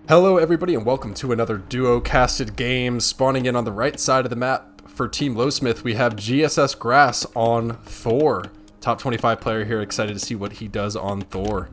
Hello everybody and welcome to another duo casted game. Spawning in on the right side of the map for Team Lowsmith, we have JSS.Grass on Thor. Top 25 player here, excited to see what he does on Thor.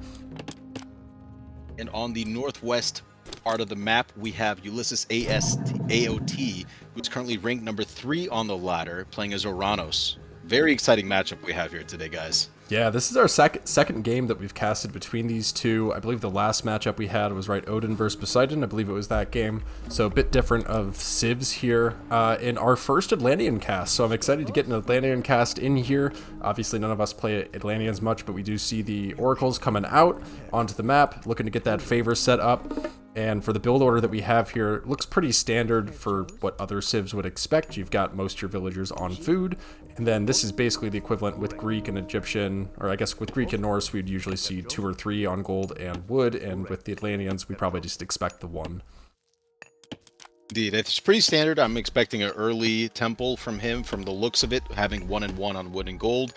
And on the northwest part of the map, we have AOT, who's currently ranked number 3 on the ladder, playing as Oranos. Very exciting matchup we have here today, guys. Yeah, this is our second game that we've casted between these two. I believe the last matchup we had was Odin versus Poseidon. I believe it was that game. So a bit different of civs here in our first Atlantean cast. So I'm excited to get an Atlantean cast in here. Obviously none of us play Atlanteans much, but we do see the oracles coming out onto the map, looking to get that favor set up. And for the build order that we have here, it looks pretty standard for what other civs would expect. You've got most of your villagers on food, and then this is basically the equivalent with Greek and Egyptian, or I guess with Greek and Norse, we'd usually see 2 or 3 on gold and wood, and with the Atlanteans, we probably just expect the 1. Indeed, it's pretty standard. I'm expecting an early temple from him, from the looks of it, having 1 and 1 on wood and gold.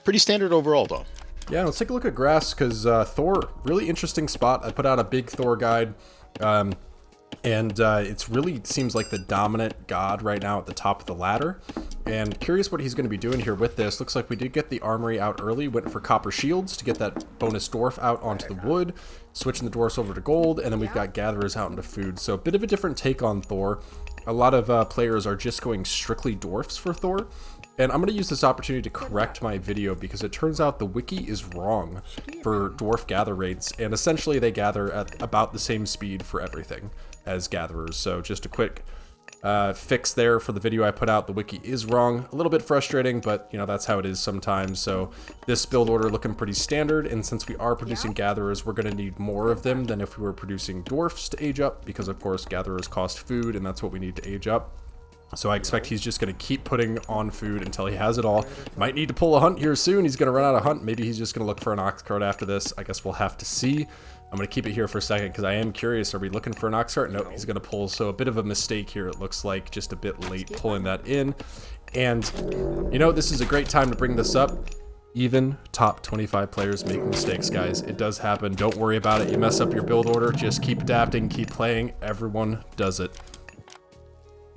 Pretty standard overall, though. Yeah, let's take a look at Grass, because Thor, really interesting spot. I put out a big Thor guide, and it's really seems like the dominant god right now at the top of the ladder. And curious what he's going to be doing here with this. Looks like we did get the armory out early, went for copper shields to get that bonus dwarf out onto the wood, switching the dwarfs over to gold, and then we've got gatherers out into food. So a bit of a different take on Thor. A lot of players are just going strictly dwarfs for Thor. And I'm going to use this opportunity to correct my video because it turns out the wiki is wrong for dwarf gather rates, and essentially they gather at about the same speed for everything as gatherers. So just a quick fix there for the video I put out. The wiki is wrong. A little bit frustrating, but you know, that's how it is sometimes. So this build order looking pretty standard, and since we are producing gatherers, we're going to need more of them than if we were producing dwarfs to age up, because of course gatherers cost food, and that's what we need to age up. So I expect he's just going to keep putting on food until he has it all. Might need to pull a hunt here soon. He's going to run out of hunt. Maybe he's just going to look for an ox cart after this. I guess we'll have to see. I'm going to keep it here for a second because I am curious. Are we looking for an ox cart? No, he's going to pull. So a bit of a mistake here. It looks like just a bit late pulling that in. And, you know, this is a great time to bring this up. Even top 25 players make mistakes, guys. It does happen. Don't worry about it. You mess up your build order. Just keep adapting, keep playing. Everyone does it.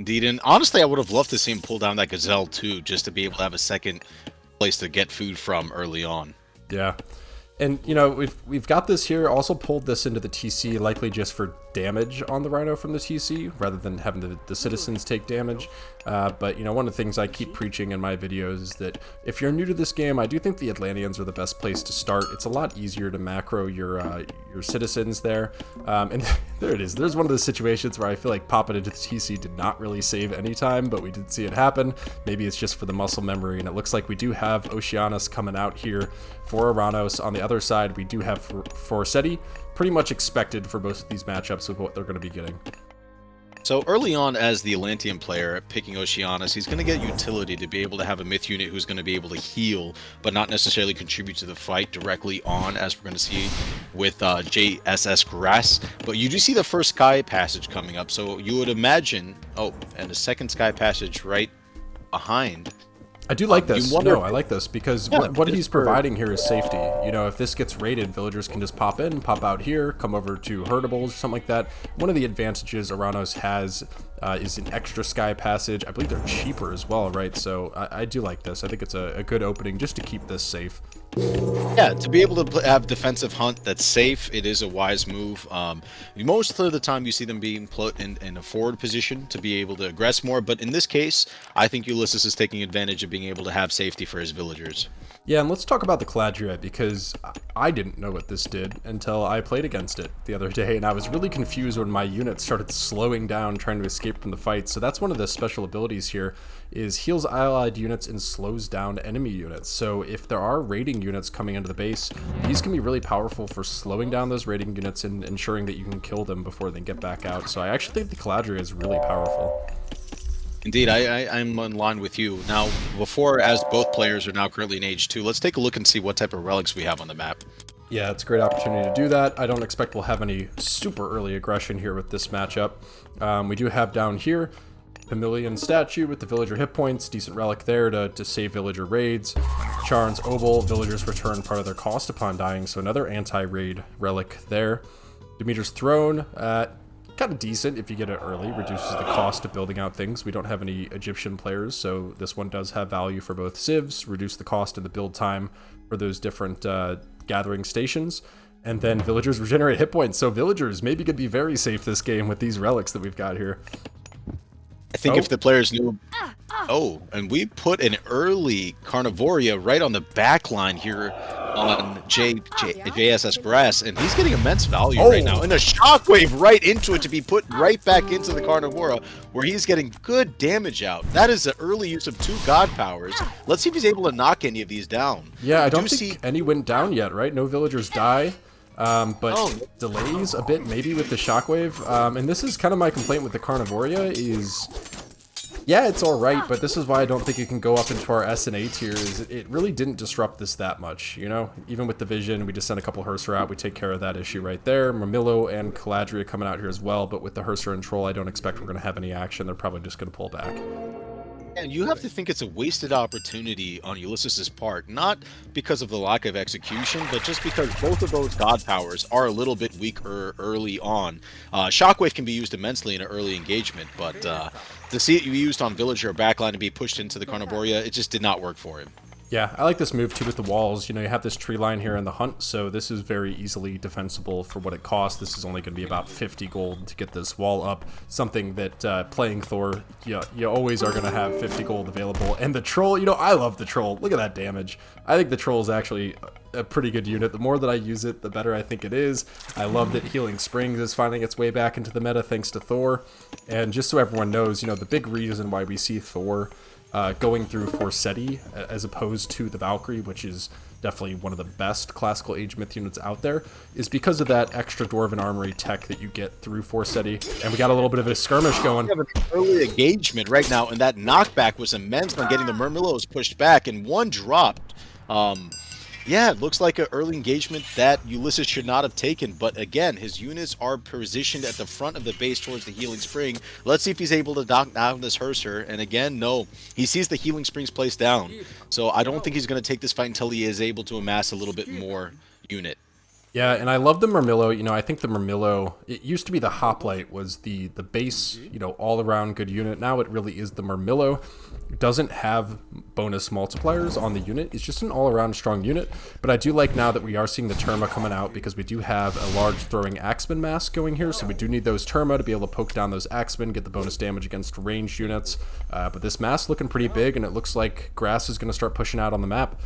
Indeed, and honestly, I would have loved to see him pull down that gazelle too, just to be able to have a second place to get food from early on. Yeah. And, you know, we've got this here, also pulled this into the TC, likely just for damage on the Rhino from the TC, rather than having the citizens take damage. But, you know, one of the things I keep preaching in my videos is that if you're new to this game, I do think the Atlanteans are the best place to start. It's a lot easier to macro your citizens there. And there it is. There's one of the situations where I feel like popping into the TC did not really save any time, but we did see it happen. Maybe it's just for the muscle memory, and it looks like we do have Oceanus coming out here for Oranos. On the other side, we do have Forseti, pretty much expected for both of these matchups with what they're going to be getting. So early on, as the Atlantean player picking Oceanus, he's going to get utility to be able to have a myth unit who's going to be able to heal, but not necessarily contribute to the fight directly on, as we're going to see with JSS.Grass. But you do see the first Sky Passage coming up, so you would imagine... Oh, and a second Sky Passage right behind. I do like this. No, I like this because what he's providing here is safety. You know, if this gets raided, villagers can just pop in, pop out here, come over to herdables or something like that. One of the advantages Oranos has is an extra Sky Passage. I believe they're cheaper as well, right? So I do like this. I think it's a good opening just to keep this safe. Yeah, to be able to have defensive hunt that's safe, it is a wise move. Most of the time you see them being put in a forward position to be able to aggress more, but in this case, I think Ulysses is taking advantage of being able to have safety for his villagers. Yeah, and let's talk about the Caladriate, because I didn't know what this did until I played against it the other day, and I was really confused when my units started slowing down trying to escape from the fight. So that's one of the special abilities here, is heals allied units and slows down enemy units. So if there are raiding units coming into the base, these can be really powerful for slowing down those raiding units and ensuring that you can kill them before they get back out. So I actually think the Caladriate is really powerful. Indeed, I'm in line with you. Now, as both players are now currently in Age 2, let's take a look and see what type of relics we have on the map. Yeah, it's a great opportunity to do that. I don't expect we'll have any super early aggression here with this matchup. We do have down here Pamilion statue with the villager hit points, decent relic there to save villager raids. Charn's Obol, villagers return part of their cost upon dying, so another anti-raid relic there. Demeter's Throne, kind of decent if you get it early. Reduces the cost of building out things. We don't have any Egyptian players, so this one does have value for both civs. Reduce the cost and the build time for those different gathering stations. And then villagers regenerate hit points. So villagers maybe could be very safe this game with these relics that we've got here. I think if the players knew... Oh, and we put an early Carnivoria right on the back line here on JSS.Grass, and he's getting immense value right now. And a shockwave right into it to be put right back into the Carnivora, where he's getting good damage out. That is the early use of 2 god powers. Let's see if he's able to knock any of these down. Yeah, I don't think any went down yet, right? No villagers die. But delays a bit maybe with the shockwave. And this is kind of my complaint with the Carnivoria is, yeah, it's all right, but this is why I don't think it can go up into our S and A tier. Is it really didn't disrupt this that much, you know? Even with the vision, we just sent a couple Herser out. We take care of that issue right there. Marmillo and Caladria coming out here as well, but with the Herser and Troll, I don't expect we're going to have any action. They're probably just going to pull back. And you have to think it's a wasted opportunity on Ulysses' part, not because of the lack of execution, but just because both of those god powers are a little bit weaker early on. Shockwave can be used immensely in an early engagement, but to see it used on Villager or backline to be pushed into the Carnivoria, it just did not work for him. Yeah, I like this move too with the walls. You know, you have this tree line here in the hunt, so this is very easily defensible for what it costs. This is only going to be about 50 gold to get this wall up. Something that playing Thor, you always are going to have 50 gold available. And the Troll, you know, I love the Troll. Look at that damage. I think the Troll is actually a pretty good unit. The more that I use it, the better I think it is. I love that Healing Springs is finding its way back into the meta thanks to Thor. And just so everyone knows, you know, the big reason why we see Thor going through Forseti as opposed to the Valkyrie, which is definitely one of the best classical age myth units out there, is because of that extra Dwarven Armory tech that you get through Forseti. And we got a little bit of a skirmish going. We have an early engagement right now, and that knockback was immense on getting the Murmillos pushed back, and one dropped. Yeah, it looks like an early engagement that Ulysses should not have taken, but again, his units are positioned at the front of the base towards the Healing Spring. Let's see if he's able to knock down this Herser, and again, no. He sees the Healing Springs placed down, so I don't think he's going to take this fight until he is able to amass a little bit more unit. Yeah, and I love the Murmillo. You know, I think the Murmillo, it used to be the Hoplite was the base, you know, all-around good unit. Now it really is the Murmillo. It doesn't have bonus multipliers on the unit. It's just an all-around strong unit. But I do like now that we are seeing the Terma coming out because we do have a large throwing Axeman mask going here. So we do need those Terma to be able to poke down those Axemen, get the bonus damage against ranged units. But this mask looking pretty big, and it looks like Grass is going to start pushing out on the map.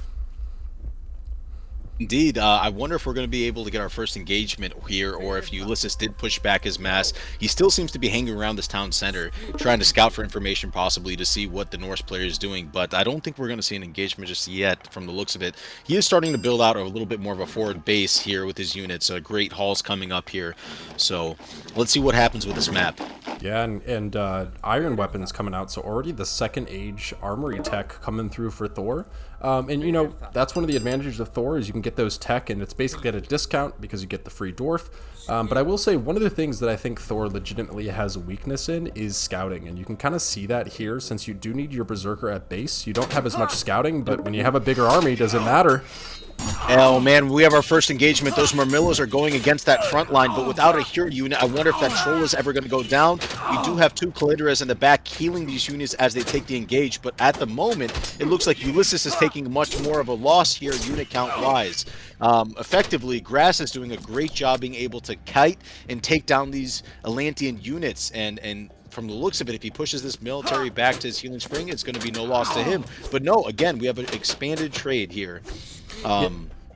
Indeed, I wonder if we're going to be able to get our first engagement here, or if Ulysses did push back his mass. He still seems to be hanging around this town center, trying to scout for information possibly to see what the Norse player is doing, but I don't think we're going to see an engagement just yet from the looks of it. He is starting to build out a little bit more of a forward base here with his units. Great hauls coming up here, so let's see what happens with this map. Yeah, and iron weapons coming out, so already the second age armory tech coming through for Thor. And you know, that's one of the advantages of Thor is you can get those tech, and it's basically at a discount because you get the free dwarf. But I will say one of the things that I think Thor legitimately has a weakness in is scouting, and you can kind of see that here since you do need your berserker at base. You don't have as much scouting, but when you have a bigger army, does it matter? Oh man, we have our first engagement. Those Murmillos are going against that front line, but without a hero unit, I wonder if that Troll is ever going to go down. We do have 2 Caladrias in the back healing these units as they take the engage, but at the moment, it looks like Ulysses is taking much more of a loss here unit count-wise. Effectively, Grass is doing a great job being able to kite and take down these Atlantean units, and from the looks of it, if he pushes this military back to his Healing Spring, it's going to be no loss to him. But no, again, we have an expanded trade here.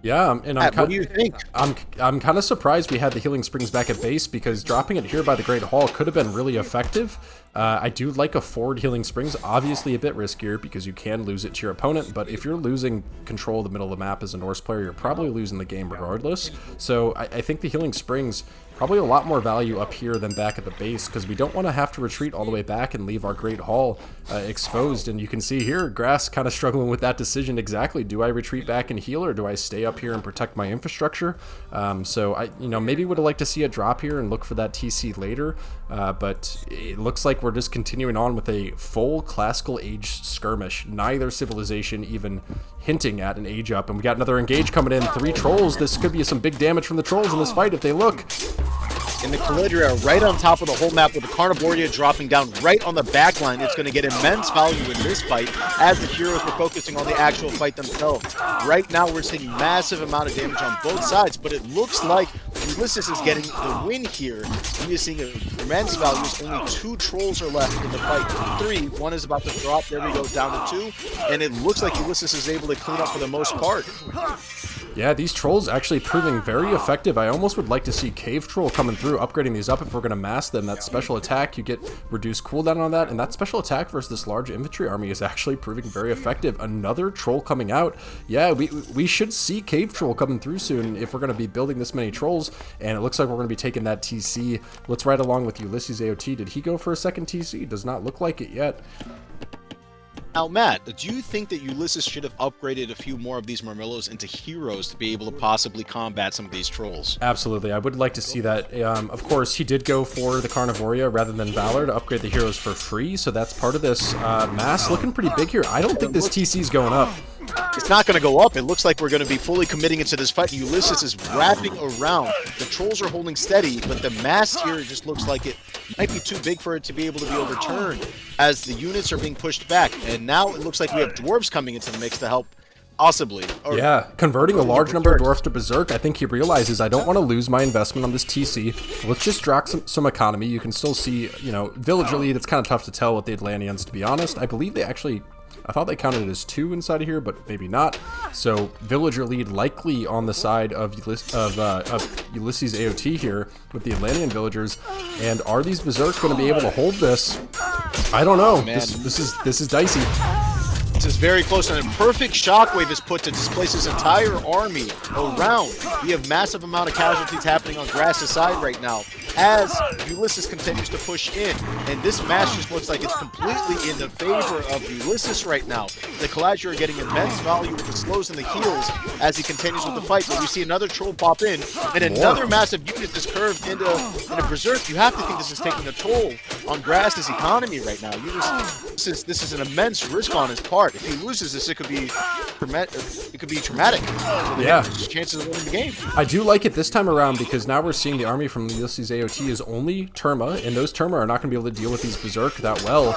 Yeah, and what do you think? I'm kind of surprised we had the Healing Springs back at base because dropping it here by the Great Hall could have been really effective. I do like a forward Healing Springs, obviously a bit riskier because you can lose it to your opponent, but if you're losing control of the middle of the map as a Norse player, you're probably losing the game regardless. So I think the Healing Springs probably a lot more value up here than back at the base because we don't want to have to retreat all the way back and leave our Great Hall exposed. And you can see here, Grass kind of struggling with that decision exactly. Do I retreat back and heal, or do I stay up here and protect my infrastructure? So I, you know, maybe would have liked to see a drop here and look for that TC later, but it looks like we're just continuing on with a full classical age skirmish. Neither civilization even hinting at an age up, and we got another engage coming in. 3 trolls. This could be some big damage from the trolls in this fight if they look. And the Caledria right on top of the whole map with the Carnivoria dropping down right on the back line. It's going to get immense value in this fight as the heroes were focusing on the actual fight themselves. Right now we're seeing massive amount of damage on both sides, but it looks like Ulysses is getting the win here. He is seeing immense values. Only 2 trolls are left in the fight. 3. One is about to drop. There we go, down to 2. And it looks like Ulysses is able to clean up for the most part. Yeah, these trolls actually proving very effective. I almost would like to see Cave Troll coming through, upgrading these up if we're going to mass them. That special attack, you get reduced cooldown on that, and that special attack versus this large infantry army is actually proving very effective. Another troll coming out. Yeah, we should see Cave Troll coming through soon if we're going to be building this many trolls, and it looks like we're going to be taking that TC. Let's ride along with Ulysses AOT. Did he go for a second TC? Does not look like it yet. Now, Matt, do you think that Ulysses should have upgraded a few more of these Murmillos into heroes to be able to possibly combat some of these trolls? Absolutely. I would like to see that. Of course, he did go for the Carnivoria rather than Valor to upgrade the heroes for free, so that's part of this mass. Looking pretty big here. I don't think this TC is going up. It's not going to go up. It looks like we're going to be fully committing into this fight. Ulysses is wrapping around. The trolls are holding steady, but the mass here just looks like it might be too big for it to be able to be overturned as the units are being pushed back. And now it looks like we have dwarves coming into the mix to help possibly. Yeah, converting a large number of dwarves to Berserk. I think he realizes I don't want to lose my investment on this TC. Let's just drop some economy. You can still see, you know, Villager lead. It's kind of tough to tell with the Atlanteans, to be honest. I believe they actually... I thought they counted it as 2 inside of here, but maybe not. So villager lead likely on the side of Ulysses AOT here with the Atlantean villagers. And are these Berserk going to be able to hold this? I don't know. This is dicey. This is very close, and a perfect shockwave is put to displace his entire army around. We have massive amount of casualties happening on Grass's side right now as Ulysses continues to push in, and this match just looks like it's completely in the favor of Ulysses right now. The Caladrier are getting immense value with the slows and the heals as he continues with the fight, but we see another troll pop in, and another massive unit is curved into Berserk. You have to think this is taking a toll on Grass's economy right now. This is an immense risk on his part. If he loses this, it could be traumatic. So yeah, chances of winning the game. I do like it this time around because now we're seeing the army from Ulysses AOT is only Terma, and those Terma are not going to be able to deal with these Berserk that well.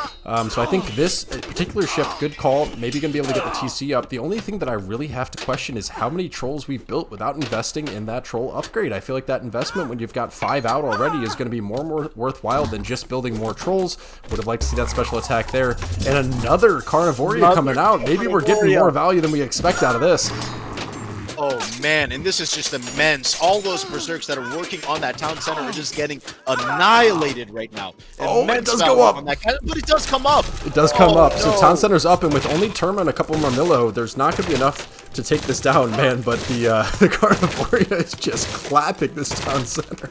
So I think this particular shift, good call, maybe going to be able to get the TC up. The only thing that I really have to question is how many trolls we've built without investing in that troll upgrade. I feel like that investment when you've got 5 out already is going to be more and more worthwhile than just building more trolls. Would have liked to see that special attack there. And another Carnivoria coming out. Maybe we're getting more value than we expect out of this. Oh man, and this is just immense. All those Berserks that are working on that town center are just getting annihilated right now. Oh, it does go up. But it does come up. It does come up. No. So town center's up, and with only Terma and a couple Murmillo, there's not going to be enough to take this down, man. But the Carnivoria is just clapping this town center.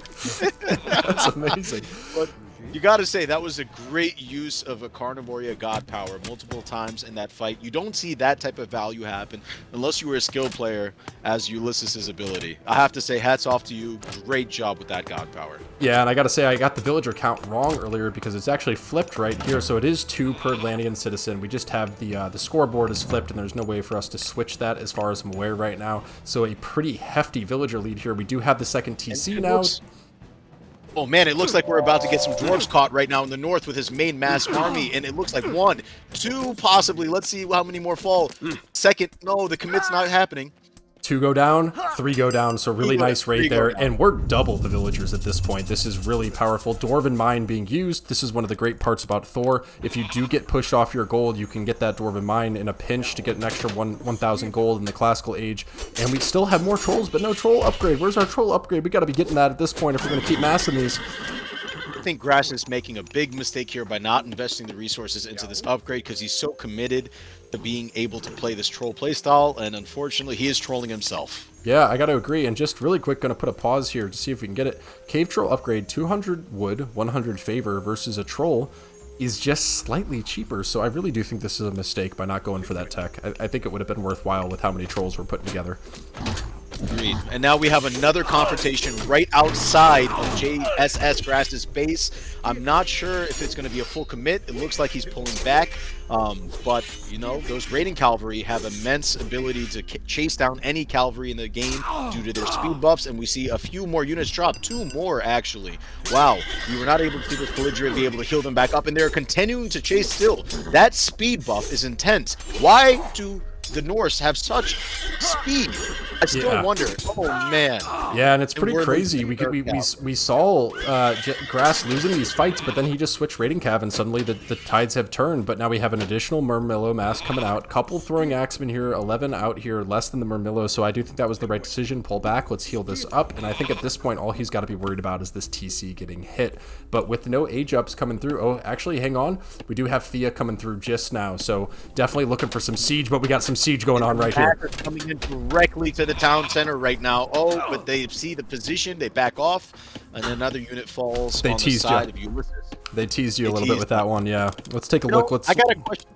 That's amazing. But you got to say, that was a great use of a Carnivoria God Power multiple times in that fight. You don't see that type of value happen unless you were a skill player as Ulysses' ability. I have to say, hats off to you. Great job with that God Power. Yeah, and I got to say, I got the villager count wrong earlier because it's actually flipped right here. So it is 2 per Atlantean citizen. We just have the scoreboard is flipped, and there's no way for us to switch that as far as I'm aware right now. So a pretty hefty villager lead here. We do have the second TC now. Oh man, it looks like we're about to get some dwarves caught right now in the north with his main mass army, and it looks like 1, 2, possibly. Let's see how many more fall. Second, no, the commit's not happening. 2 go down, 3 go down, so really nice raid there, and we're double the villagers at this point. This is really powerful. Dwarven Mine being used. This is one of the great parts about Thor. If you do get pushed off your gold, you can get that Dwarven Mine in a pinch to get an extra 1,000 gold in the classical age, and we still have more trolls, but no troll upgrade. Where's our troll upgrade? We got to be getting that at this point if we're going to keep massing these. I think Grass is making a big mistake here by not investing the resources into this upgrade because he's so committed to being able to play this troll playstyle, and unfortunately he is trolling himself. Yeah, I got to agree, and just really quick, going to put a pause here to see if we can get it. Cave Troll upgrade, 200 wood, 100 favor versus a troll is just slightly cheaper, so I really do think this is a mistake by not going for that tech. I think it would have been worthwhile with how many trolls we're putting together. Agreed. And now we have another confrontation right outside of JSS.Grass's base. I'm not sure if it's going to be a full commit. It looks like he's pulling back. But, you know, those raiding cavalry have immense ability to chase down any cavalry in the game due to their speed buffs. And we see a few more units drop. 2 more, actually. Wow. We were not able to see this belligerent be able to heal them back up. And they're continuing to chase still. That speed buff is intense. Why do the Norse have such speed? I still wonder. Oh man. Yeah, and it's pretty crazy. We saw Grass losing these fights, but then he just switched raiding cav, and suddenly the tides have turned. But now we have an additional Murmillo mass coming out. Couple throwing axemen here, 11 out here, less than the Murmillo. So I do think that was the right decision. Pull back. Let's heal this up. And I think at this point, all he's got to be worried about is this TC getting hit. But with no age ups coming through, oh, actually, hang on. We do have Thea coming through just now. So definitely looking for some siege, but we got some siege going on right here. Coming in directly to the town center right now. Oh, but they see the position, they back off, and another unit falls on the side of Ulysses. They teased you a little bit with that one, yeah. Let's take a look. I got a question.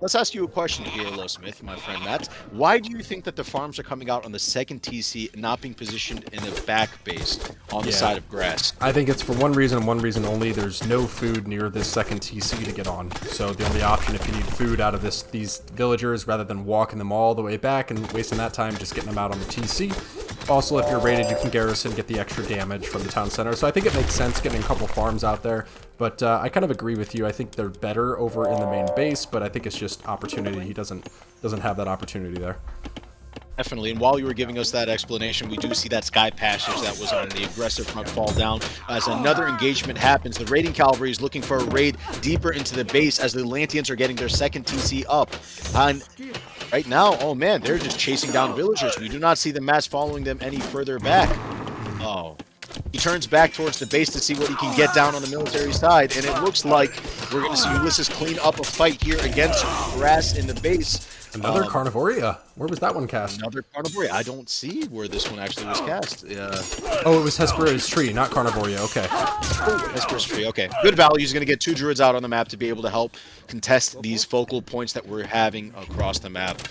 Let's ask you a question here, Lo Smith, my friend Matt. Why do you think that the farms are coming out on the second TC and not being positioned in the back base on the side of Grass? I think it's for one reason and one reason only. There's no food near this second TC to get on. So the only option if you need food out of these villagers, rather than walking them all the way back and wasting that time just getting them out on the TC. Also, if you're raided, you can garrison, get the extra damage from the town center. So I think it makes sense getting a couple farms out there. But I kind of agree with you. I think they're better over in the main base, but I think it's just opportunity. He doesn't have that opportunity there. Definitely, and while you were giving us that explanation, we do see that sky passage that was on the aggressive front fall down. As another engagement happens, the raiding cavalry is looking for a raid deeper into the base as the Atlanteans are getting their second TC up. And right now, oh man, they're just chasing down villagers. We do not see the mass following them any further back. Oh. He turns back towards the base to see what he can get down on the military side, and it looks like we're going to see Ulysses clean up a fight here against Grass in the base. Another Carnivoria. Where was that one cast? Another Carnivoria. I don't see where this one actually was cast. Oh, it was Hesperia's Tree, not Carnivoria. Okay. Oh, Hesperia's Tree. Okay. Good value. He's going to get 2 druids out on the map to be able to help contest these focal points that we're having across the map.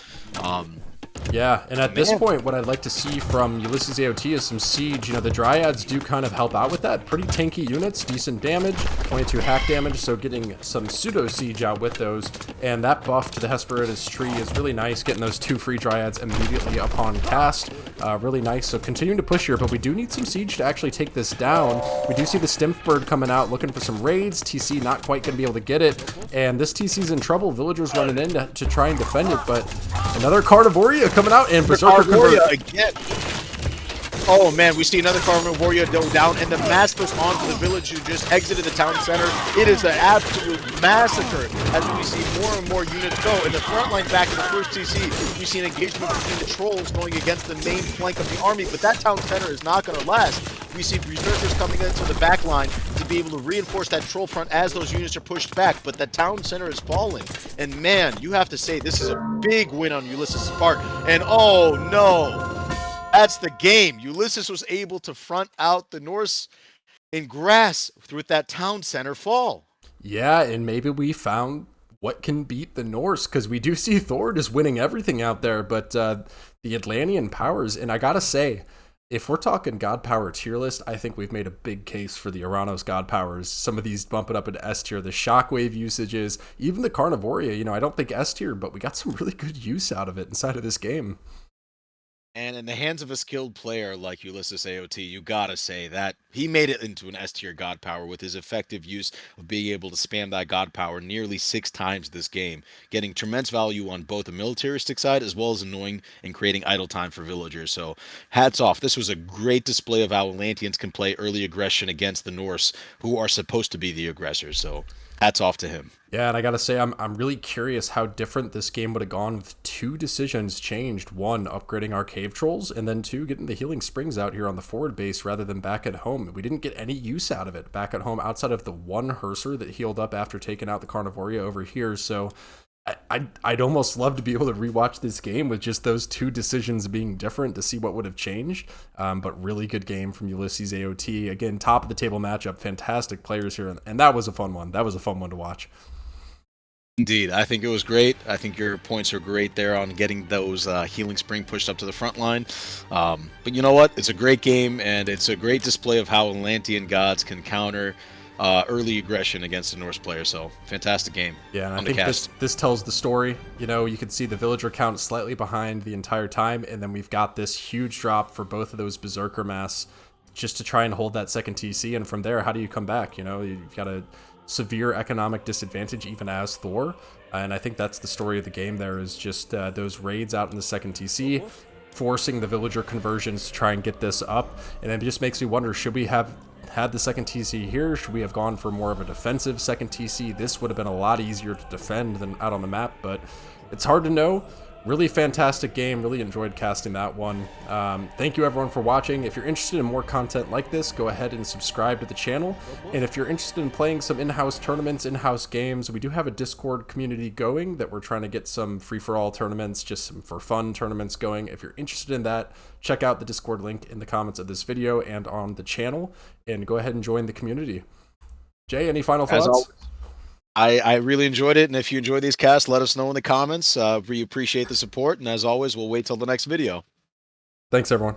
Yeah, and at this point, what I'd like to see from Ulysses AOT is some siege. You know, the Dryads do kind of help out with that. Pretty tanky units, decent damage, 22 hack damage, so getting some pseudo-siege out with those. And that buff to the Hesperia's Tree is really nice, getting those 2 free Dryads immediately upon cast. Really nice, so continuing to push here, but we do need some siege to actually take this down. We do see the Stimpbird coming out, looking for some raids. TC not quite going to be able to get it, and this TC's in trouble. Villagers running in to try and defend it, but another Carnivoria coming out, and Berserker convert again. Oh man, we see another Carnivoria go down, and the mass push onto the village who just exited the town center. It is an absolute massacre as we see more and more units go. In the front line back in the first TC, we see an engagement between the trolls going against the main flank of the army, but that town center is not going to last. We see Berserkers coming into the back line to be able to reinforce that troll front as those units are pushed back, but the town center is falling. And man, you have to say this is a big win on Ulysses' part. And oh no! That's the game. Ulysses was able to front out the Norse in Grass with that town center fall. Yeah, and maybe we found what can beat the Norse, because we do see Thor just winning everything out there, but the Atlantean powers, and I gotta say, if we're talking God Power tier list, I think we've made a big case for the Oranos God Powers. Some of these bump it up into S tier, the Shockwave usages, even the Carnivoria, you know, I don't think S tier, but we got some really good use out of it inside of this game. And in the hands of a skilled player like Ulysses AOT, you gotta say that he made it into an S-tier God Power with his effective use of being able to spam that God Power nearly 6 times this game, getting tremendous value on both the militaristic side as well as annoying and creating idle time for villagers. So hats off. This was a great display of how Atlanteans can play early aggression against the Norse, who are supposed to be the aggressors. So hats off to him. Yeah, and I gotta say, I'm really curious how different this game would have gone with 2 decisions changed. 1, upgrading our cave trolls, and then 2, getting the healing springs out here on the forward base rather than back at home. We didn't get any use out of it back at home outside of the 1 Herser that healed up after taking out the Carnivoria over here. So I'd almost love to be able to rewatch this game with just those 2 decisions being different to see what would have changed. But really good game from Ulysses AOT. Again, top of the table matchup, fantastic players here, and that was a fun one. That was a fun one to watch. Indeed, I think it was great. I think your points are great there on getting those healing spring pushed up to the front line. But you know what? It's a great game, and it's a great display of how Atlantean gods can counter early aggression against a Norse player. So, fantastic game Yeah, and I on the think cast. this tells the story. You know, you can see the villager count slightly behind the entire time, and then we've got this huge drop for both of those berserker mass just to try and hold that second TC. And from there, how do you come back? You know, you've got a severe economic disadvantage even as Thor, and I think that's the story of the game. There is just those raids out in the second TC, forcing the villager conversions to try and get this up, and it just makes me wonder: should we have had the second TC here? Should we have gone for more of a defensive second TC? This would have been a lot easier to defend than out on the map, but it's hard to know. Really fantastic game. Really enjoyed casting that one. Thank you everyone for watching. If you're interested in more content like this, go ahead and subscribe to the channel. And if you're interested in playing some in-house tournaments, in-house games, we do have a Discord community going that we're trying to get some free-for-all tournaments, just some for fun tournaments going. If you're interested in that, check out the Discord link in the comments of this video and on the channel, and go ahead and join the community. Jay, any final As thoughts? I really enjoyed it, and if you enjoy these casts, let us know in the comments. We appreciate the support, and as always, we'll wait till the next video. Thanks, everyone.